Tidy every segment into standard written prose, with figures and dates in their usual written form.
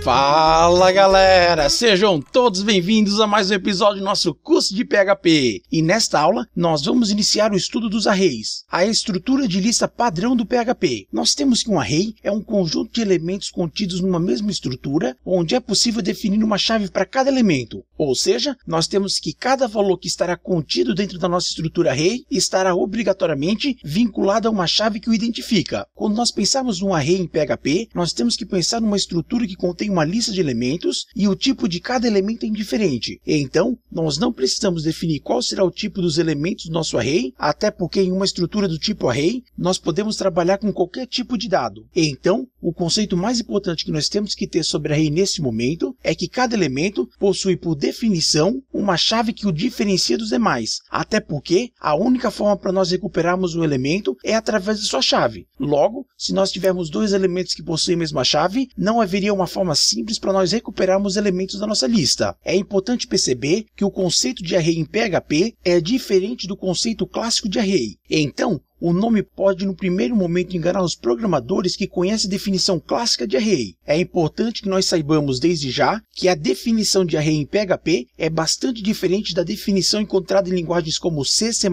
Fala galera, sejam todos bem-vindos a mais um episódio do nosso curso de PHP. E nesta aula nós vamos iniciar o estudo dos arrays, a estrutura de lista padrão do PHP. Nós temos que um array é um conjunto de elementos contidos numa mesma estrutura, onde é possível definir uma chave para cada elemento. Ou seja, nós temos que cada valor que estará contido dentro da nossa estrutura array estará obrigatoriamente vinculado a uma chave que o identifica. Quando nós pensarmos num array em PHP, nós temos que pensar numa estrutura que contém uma lista de elementos e o tipo de cada elemento é indiferente. Então, nós não precisamos definir qual será o tipo dos elementos do nosso array, até porque em uma estrutura do tipo array, nós podemos trabalhar com qualquer tipo de dado. Então, o conceito mais importante que nós temos que ter sobre array nesse momento é que cada elemento possui por definição uma chave que o diferencia dos demais, até porque a única forma para nós recuperarmos um elemento é através de sua chave. Logo, se nós tivermos dois elementos que possuem a mesma chave, não haveria uma forma simples para nós recuperarmos elementos da nossa lista. É importante perceber que o conceito de array em PHP é diferente do conceito clássico de array. Então, o nome pode no primeiro momento enganar os programadores que conhecem a definição clássica de array. É importante que nós saibamos desde já que a definição de array em PHP é bastante diferente da definição encontrada em linguagens como C, C++,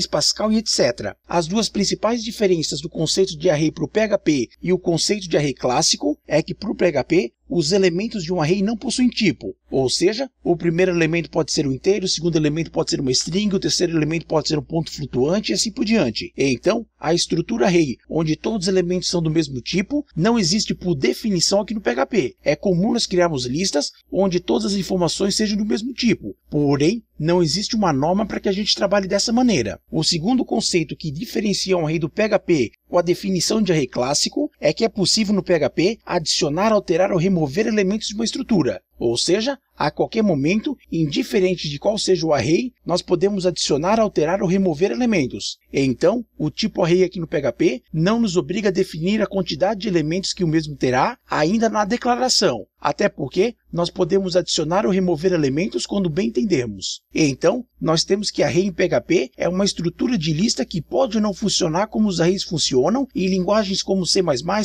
Pascal e etc. As duas principais diferenças do conceito de array para o PHP e o conceito de array clássico é que para o PHP os elementos de um array não possuem tipo, ou seja, o primeiro elemento pode ser um inteiro, o segundo elemento pode ser uma string, o terceiro elemento pode ser um ponto flutuante e assim por diante. Então, a estrutura array, onde todos os elementos são do mesmo tipo, não existe por definição aqui no PHP. É comum nós criarmos listas onde todas as informações sejam do mesmo tipo, porém, não existe uma norma para que a gente trabalhe dessa maneira. O segundo conceito que diferencia um array do PHP com a definição de array clássico é que é possível no PHP adicionar, alterar ou remover elementos de uma estrutura. Ou seja, a qualquer momento, indiferente de qual seja o array, nós podemos adicionar, alterar ou remover elementos. Então, o tipo array aqui no PHP não nos obriga a definir a quantidade de elementos que o mesmo terá ainda na declaração, até porque nós podemos adicionar ou remover elementos quando bem entendermos. Então, nós temos que array em PHP é uma estrutura de lista que pode ou não funcionar como os arrays funcionam em linguagens como C++,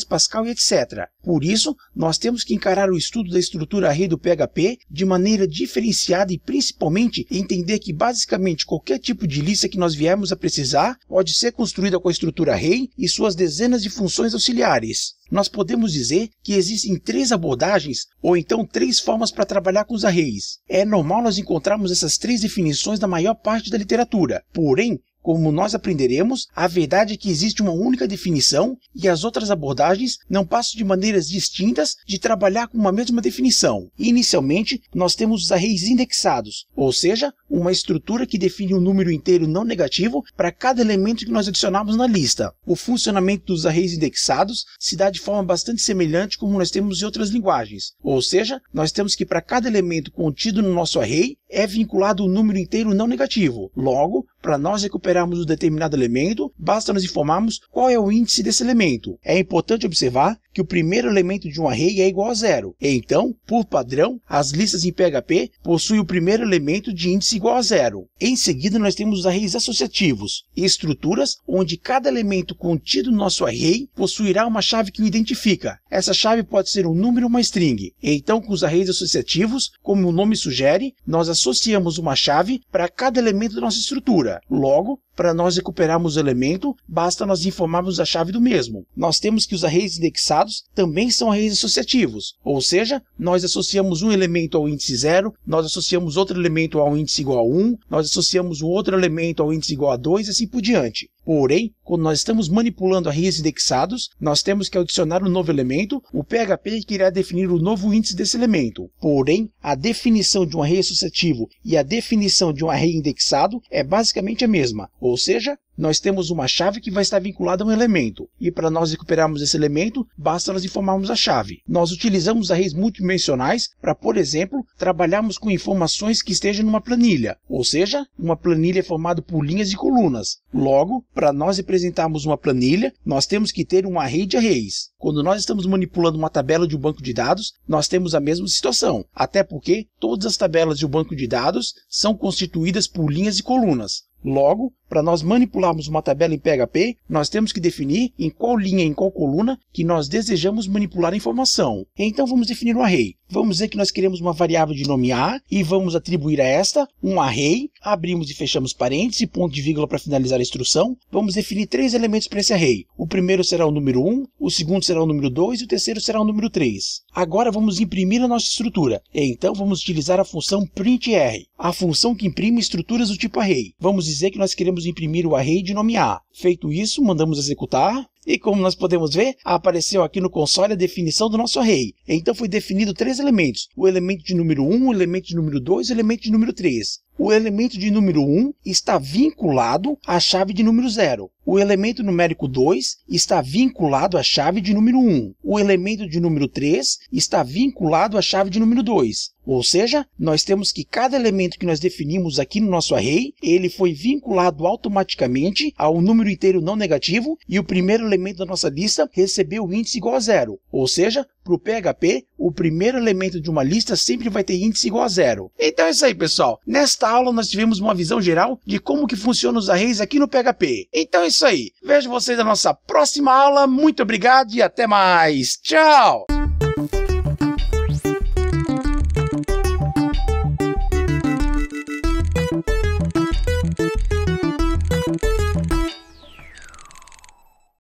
Pascal e etc. Por isso, nós temos que encarar o estudo da estrutura array do PHP de maneira diferenciada e principalmente entender que basicamente qualquer tipo de lista que nós viermos a precisar pode ser construída com a estrutura array e suas dezenas de funções auxiliares. Nós podemos dizer que existem três abordagens ou então três formas para trabalhar com os arrays. É normal nós encontrarmos essas três definições na maior parte da literatura, porém, como nós aprenderemos, a verdade é que existe uma única definição e as outras abordagens não passam de maneiras distintas de trabalhar com uma mesma definição. Inicialmente, nós temos os arrays indexados, ou seja, uma estrutura que define um número inteiro não negativo para cada elemento que nós adicionamos na lista. O funcionamento dos arrays indexados se dá de forma bastante semelhante como nós temos em outras linguagens, ou seja, nós temos que para cada elemento contido no nosso array é vinculado um número inteiro não negativo. Logo, para nós recuperarmos um determinado elemento, basta nos informarmos qual é o índice desse elemento. É importante observar que o primeiro elemento de um array é igual a 0. Então, por padrão, as listas em PHP possuem o primeiro elemento de índice igual a 0. Em seguida, nós temos os arrays associativos, estruturas onde cada elemento contido no nosso array possuirá uma chave que o identifica. Essa chave pode ser um número ou uma string. Então, com os arrays associativos, como o nome sugere, nós associamos uma chave para cada elemento da nossa estrutura. Logo, para nós recuperarmos o elemento, basta nós informarmos a chave do mesmo. Nós temos que os arrays indexados também são arrays associativos, ou seja, nós associamos um elemento ao índice 0, nós associamos outro elemento ao índice igual a 1, nós associamos um outro elemento ao índice igual a 2 e assim por diante. Porém, quando nós estamos manipulando arrays indexados, nós temos que adicionar um novo elemento, o PHP que irá definir o novo índice desse elemento. Porém, a definição de um array associativo e a definição de um array indexado é basicamente a mesma, ou seja, nós temos uma chave que vai estar vinculada a um elemento, e para nós recuperarmos esse elemento, basta nós informarmos a chave. Nós utilizamos arrays multidimensionais para, por exemplo, trabalharmos com informações que estejam numa planilha, ou seja, uma planilha é formada por linhas e colunas. Logo, para nós representarmos uma planilha, nós temos que ter um array de arrays. Quando nós estamos manipulando uma tabela de um banco de dados, nós temos a mesma situação, até porque todas as tabelas de um banco de dados são constituídas por linhas e colunas. Logo, para nós manipularmos uma tabela em PHP, nós temos que definir em qual linha, em qual coluna que nós desejamos manipular a informação. Então vamos definir um array. Vamos dizer que nós queremos uma variável de nome A e vamos atribuir a esta um array. Abrimos e fechamos parênteses e ponto de vírgula para finalizar a instrução. Vamos definir 3 elementos para esse array. O primeiro será o número 1, o segundo será o número 2 e o terceiro será o número 3. Agora vamos imprimir a nossa estrutura. Então vamos utilizar a função printr, a função que imprime estruturas do tipo array. Vamos dizer que nós queremos imprimir o array de nome A. Feito isso, mandamos executar. E como nós podemos ver, apareceu aqui no console a definição do nosso array. Então foi definido 3 elementos. O elemento de número 1, o elemento de número 2 e o elemento de número 3. O elemento de número 1 está vinculado à chave de número 0. O elemento numérico 2 está vinculado à chave de número 1. O elemento de número 3 está vinculado à chave de número 2. Ou seja, nós temos que cada elemento que nós definimos aqui no nosso array, ele foi vinculado automaticamente ao número inteiro não negativo e o primeiro elemento da nossa lista recebeu o índice igual a 0. Ou seja, para o PHP, o primeiro elemento de uma lista sempre vai ter índice igual a 0. Então é isso aí, pessoal. Nesta aula nós tivemos uma visão geral de como que funcionam os arrays aqui no PHP. Então é isso aí. Vejo vocês na nossa próxima aula. Muito obrigado e até mais. Tchau!